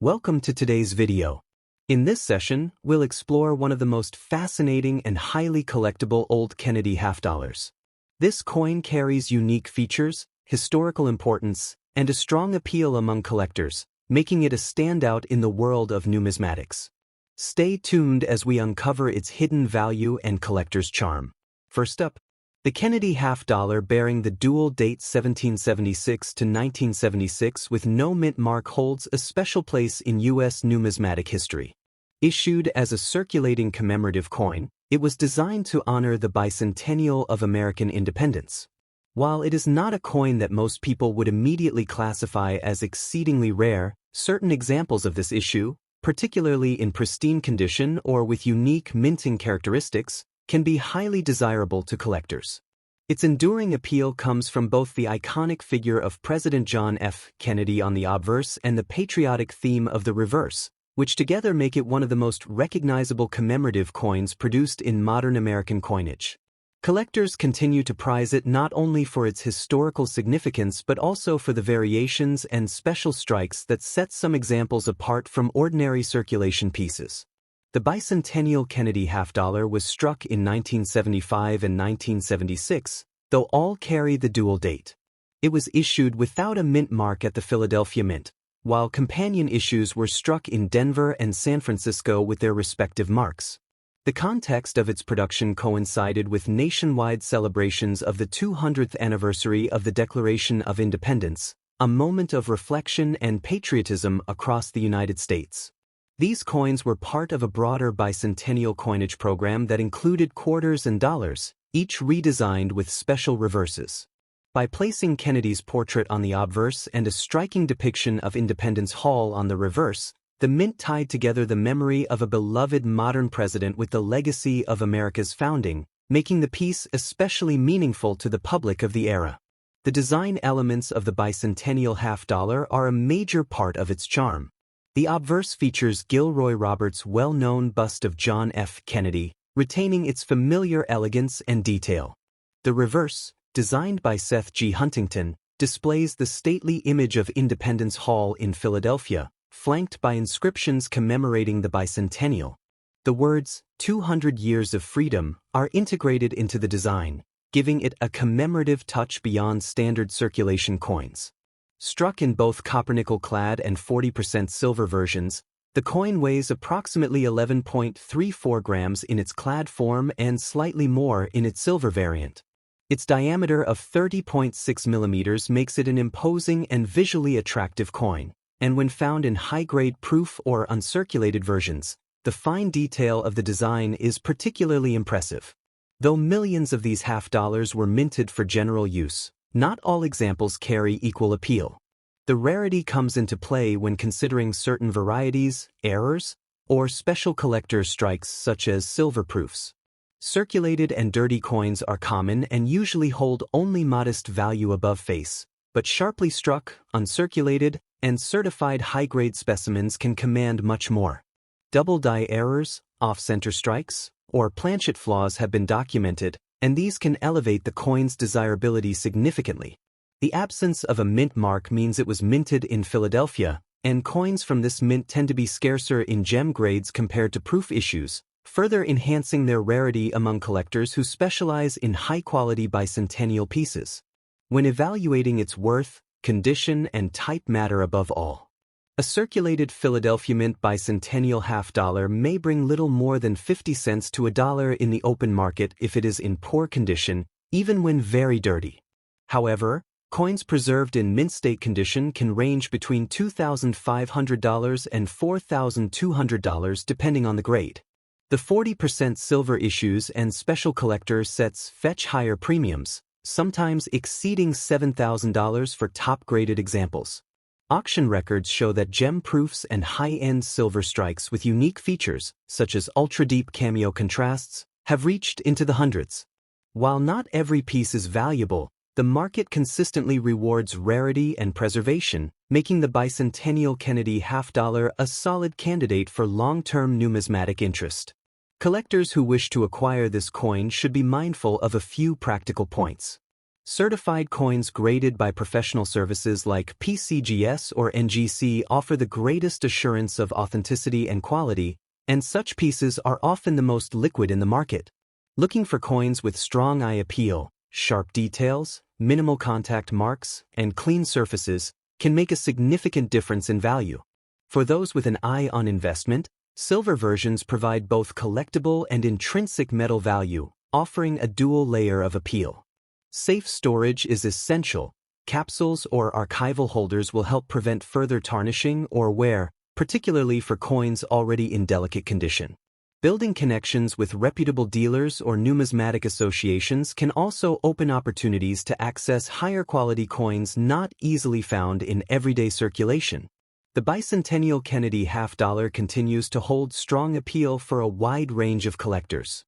Welcome to today's video. In this session, we'll explore one of the most fascinating and highly collectible old Kennedy half dollars. This coin carries unique features, historical importance, and a strong appeal among collectors, making it a standout in the world of numismatics. Stay tuned as we uncover its hidden value and collector's charm. First up, the Kennedy half dollar bearing the dual date 1776 to 1976 with no mint mark holds a special place in U.S. numismatic history. Issued as a circulating commemorative coin, it was designed to honor the bicentennial of American independence. While it is not a coin that most people would immediately classify as exceedingly rare, certain examples of this issue, particularly in pristine condition or with unique minting characteristics, can be highly desirable to collectors. Its enduring appeal comes from both the iconic figure of President John F. Kennedy on the obverse and the patriotic theme of the reverse, which together make it one of the most recognizable commemorative coins produced in modern American coinage. Collectors continue to prize it not only for its historical significance but also for the variations and special strikes that set some examples apart from ordinary circulation pieces. The bicentennial Kennedy half dollar was struck in 1975 and 1976, though all carry the dual date. It was issued without a mint mark at the Philadelphia Mint, while companion issues were struck in Denver and San Francisco with their respective marks. The context of its production coincided with nationwide celebrations of the 200th anniversary of the Declaration of Independence, a moment of reflection and patriotism across the United States. These coins were part of a broader bicentennial coinage program that included quarters and dollars, each redesigned with special reverses. By placing Kennedy's portrait on the obverse and a striking depiction of Independence Hall on the reverse, the mint tied together the memory of a beloved modern president with the legacy of America's founding, making the piece especially meaningful to the public of the era. The design elements of the bicentennial half dollar are a major part of its charm. The obverse features Gilroy Roberts' well-known bust of John F. Kennedy, retaining its familiar elegance and detail. The reverse, designed by Seth G. Huntington, displays the stately image of Independence Hall in Philadelphia, flanked by inscriptions commemorating the bicentennial. The words, 200 Years of Freedom, are integrated into the design, giving it a commemorative touch beyond standard circulation coins. Struck in both copper-nickel-clad and 40% silver versions, the coin weighs approximately 11.34 grams in its clad form and slightly more in its silver variant. Its diameter of 30.6 millimeters makes it an imposing and visually attractive coin, and when found in high-grade proof or uncirculated versions, the fine detail of the design is particularly impressive. Though millions of these half dollars were minted for general use, not all examples carry equal appeal. The rarity comes into play when considering certain varieties, errors, or special collector strikes such as silver proofs. Circulated and dirty coins are common and usually hold only modest value above face, but sharply struck, uncirculated, and certified high-grade specimens can command much more. Double die errors, off-center strikes, or planchet flaws have been documented, and these can elevate the coin's desirability significantly. The absence of a mint mark means it was minted in Philadelphia, and coins from this mint tend to be scarcer in gem grades compared to proof issues, further enhancing their rarity among collectors who specialize in high-quality bicentennial pieces. When evaluating its worth, condition, and type matter above all. A circulated Philadelphia Mint bicentennial half dollar may bring little more than 50 cents to $1 in the open market if it is in poor condition, even when very dirty. However, coins preserved in mint state condition can range between $2,500 and $4,200 depending on the grade. The 40% silver issues and special collector sets fetch higher premiums, sometimes exceeding $7,000 for top-graded examples. Auction records show that gem proofs and high-end silver strikes with unique features, such as ultra-deep cameo contrasts, have reached into the hundreds. While not every piece is valuable, the market consistently rewards rarity and preservation, making the bicentennial Kennedy half dollar a solid candidate for long-term numismatic interest. Collectors who wish to acquire this coin should be mindful of a few practical points. Certified coins graded by professional services like PCGS or NGC offer the greatest assurance of authenticity and quality, and such pieces are often the most liquid in the market. Looking for coins with strong eye appeal, sharp details, minimal contact marks, and clean surfaces can make a significant difference in value. For those with an eye on investment, silver versions provide both collectible and intrinsic metal value, offering a dual layer of appeal. Safe storage is essential. Capsules or archival holders will help prevent further tarnishing or wear, particularly for coins already in delicate condition. Building connections with reputable dealers or numismatic associations can also open opportunities to access higher quality coins not easily found in everyday circulation. The bicentennial Kennedy half-dollar continues to hold strong appeal for a wide range of collectors.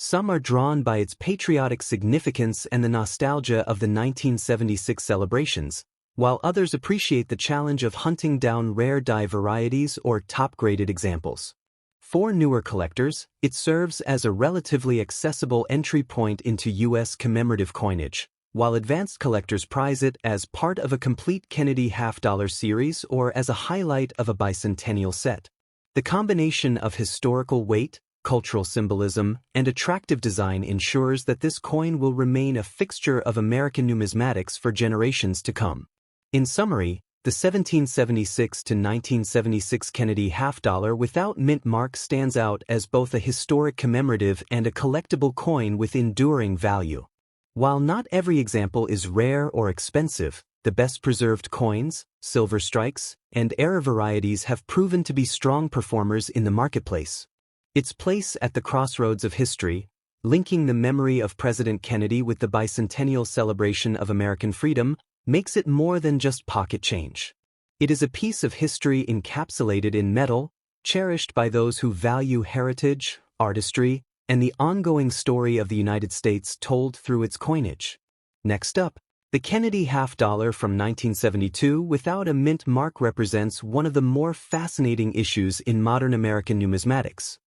Some are drawn by its patriotic significance and the nostalgia of the 1976 celebrations, while others appreciate the challenge of hunting down rare die varieties or top-graded examples. For newer collectors, it serves as a relatively accessible entry point into U.S. commemorative coinage, while advanced collectors prize it as part of a complete Kennedy half-dollar series or as a highlight of a bicentennial set. The combination of historical weight, cultural symbolism, and attractive design ensures that this coin will remain a fixture of American numismatics for generations to come. In summary, the 1776 to 1976 Kennedy half-dollar without mint mark stands out as both a historic commemorative and a collectible coin with enduring value. While not every example is rare or expensive, the best-preserved coins, silver strikes, and era varieties have proven to be strong performers in the marketplace. Its place at the crossroads of history, linking the memory of President Kennedy with the bicentennial celebration of American freedom, makes it more than just pocket change. It is a piece of history encapsulated in metal, cherished by those who value heritage, artistry, and the ongoing story of the United States told through its coinage. Next up, the Kennedy half-dollar from 1972 without a mint mark represents one of the more fascinating issues in modern American numismatics.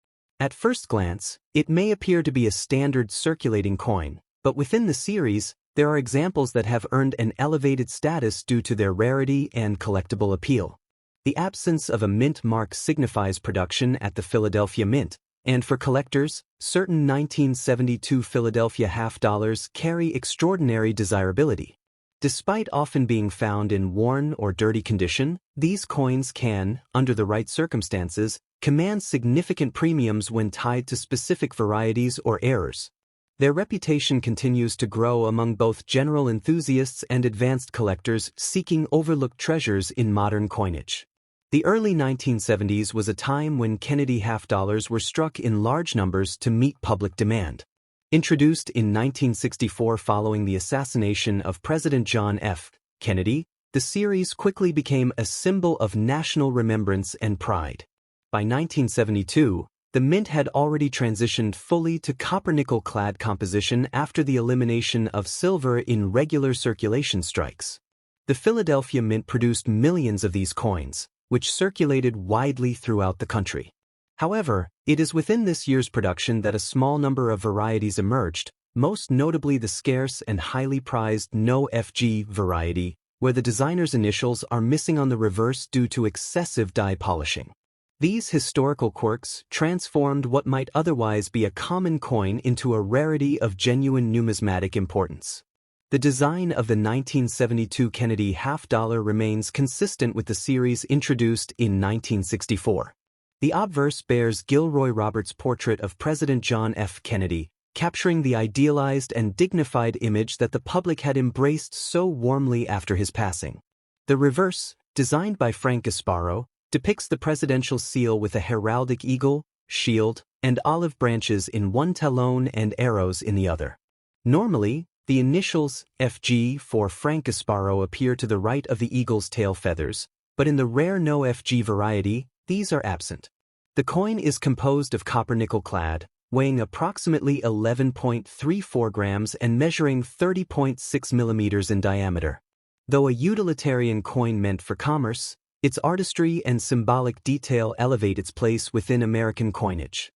At first glance, it may appear to be a standard circulating coin, but within the series, there are examples that have earned an elevated status due to their rarity and collectible appeal. The absence of a mint mark signifies production at the Philadelphia Mint, and for collectors, certain 1972 Philadelphia half-dollars carry extraordinary desirability. Despite often being found in worn or dirty condition, these coins can, under the right circumstances, command significant premiums when tied to specific varieties or eras. Their reputation continues to grow among both general enthusiasts and advanced collectors seeking overlooked treasures in modern coinage. The early 1970s was a time when Kennedy half-dollars were struck in large numbers to meet public demand. Introduced in 1964 following the assassination of President John F. Kennedy, the series quickly became a symbol of national remembrance and pride. By 1972, the mint had already transitioned fully to copper-nickel-clad composition after the elimination of silver in regular circulation strikes. The Philadelphia Mint produced millions of these coins, which circulated widely throughout the country. However, it is within this year's production that a small number of varieties emerged, most notably the scarce and highly prized No FG variety, where the designer's initials are missing on the reverse due to excessive die polishing. These historical quirks transformed what might otherwise be a common coin into a rarity of genuine numismatic importance. The design of the 1972 Kennedy half-dollar remains consistent with the series introduced in 1964. The obverse bears Gilroy Roberts' portrait of President John F. Kennedy, capturing the idealized and dignified image that the public had embraced so warmly after his passing. The reverse, designed by Frank Gasparo, depicts the presidential seal with a heraldic eagle, shield, and olive branches in one talon and arrows in the other. Normally, the initials FG for Frank Gasparo appear to the right of the eagle's tail feathers, but in the rare No FG variety, these are absent. The coin is composed of copper-nickel clad, weighing approximately 11.34 grams and measuring 30.6 millimeters in diameter. Though a utilitarian coin meant for commerce, its artistry and symbolic detail elevate its place within American coinage.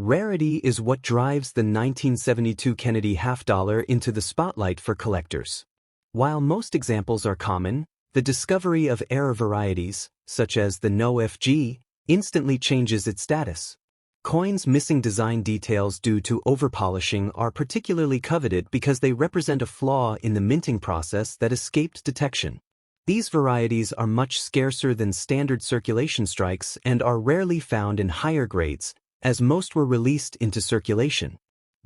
Rarity is what drives the 1972 Kennedy half-dollar into the spotlight for collectors. While most examples are common, the discovery of error varieties, such as the No FG, instantly changes its status. Coins missing design details due to overpolishing are particularly coveted because they represent a flaw in the minting process that escaped detection. These varieties are much scarcer than standard circulation strikes and are rarely found in higher grades, as most were released into circulation.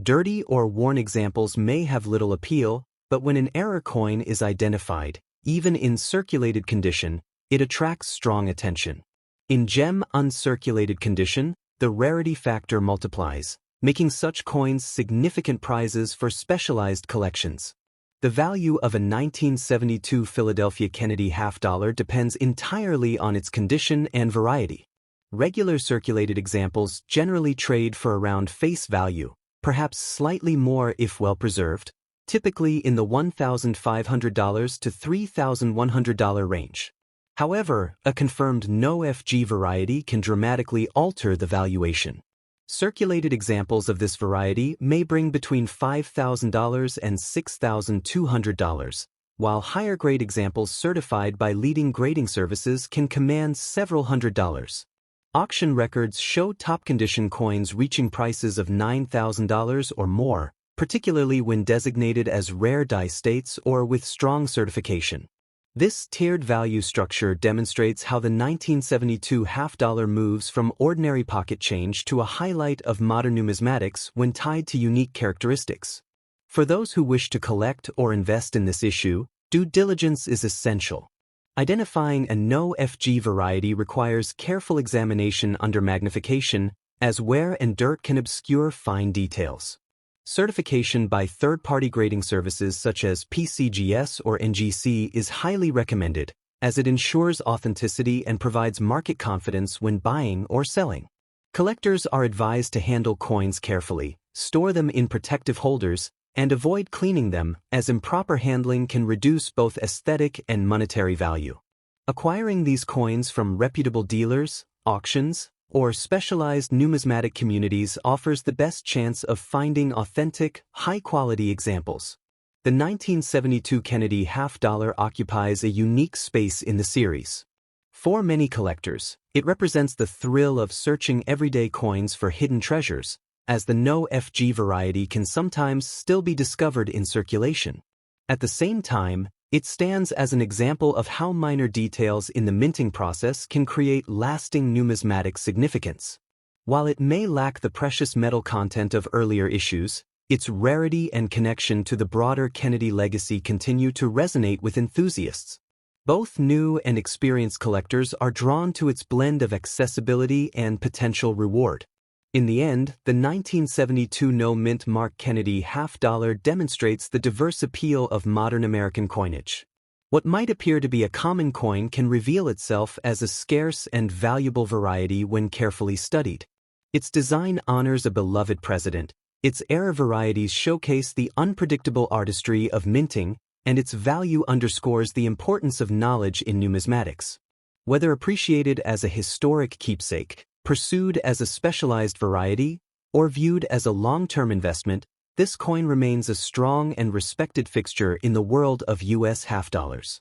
Dirty or worn examples may have little appeal, but when an error coin is identified, even in circulated condition, it attracts strong attention. In gem uncirculated condition, the rarity factor multiplies, making such coins significant prizes for specialized collections. The value of a 1972 Philadelphia Kennedy half-dollar depends entirely on its condition and variety. Regular circulated examples generally trade for around face value, perhaps slightly more if well preserved, typically in the $1,500 to $3,100 range. However, a confirmed No FG variety can dramatically alter the valuation. Circulated examples of this variety may bring between $5,000 and $6,200, while higher-grade examples certified by leading grading services can command several $100s. Auction records show top-condition coins reaching prices of $9,000 or more, particularly when designated as rare die states or with strong certification. This tiered value structure demonstrates how the 1972 half-dollar moves from ordinary pocket change to a highlight of modern numismatics when tied to unique characteristics. For those who wish to collect or invest in this issue, due diligence is essential. Identifying a No FG variety requires careful examination under magnification, as wear and dirt can obscure fine details. Certification by third-party grading services such as PCGS or NGC is highly recommended, as it ensures authenticity and provides market confidence when buying or selling. Collectors are advised to handle coins carefully, store them in protective holders, and avoid cleaning them, as improper handling can reduce both aesthetic and monetary value. Acquiring these coins from reputable dealers, auctions, or specialized numismatic communities offers the best chance of finding authentic, high-quality examples. The 1972 Kennedy half-dollar occupies a unique space in the series. For many collectors, it represents the thrill of searching everyday coins for hidden treasures, as the No FG variety can sometimes still be discovered in circulation. At the same time, it stands as an example of how minor details in the minting process can create lasting numismatic significance. While it may lack the precious metal content of earlier issues, its rarity and connection to the broader Kennedy legacy continue to resonate with enthusiasts. Both new and experienced collectors are drawn to its blend of accessibility and potential reward. In the end, the 1972 No Mint Mark Kennedy half-dollar demonstrates the diverse appeal of modern American coinage. What might appear to be a common coin can reveal itself as a scarce and valuable variety when carefully studied. Its design honors a beloved president, its error varieties showcase the unpredictable artistry of minting, and its value underscores the importance of knowledge in numismatics. Whether appreciated as a historic keepsake, pursued as a specialized variety, or viewed as a long-term investment, this coin remains a strong and respected fixture in the world of U.S. half-dollars.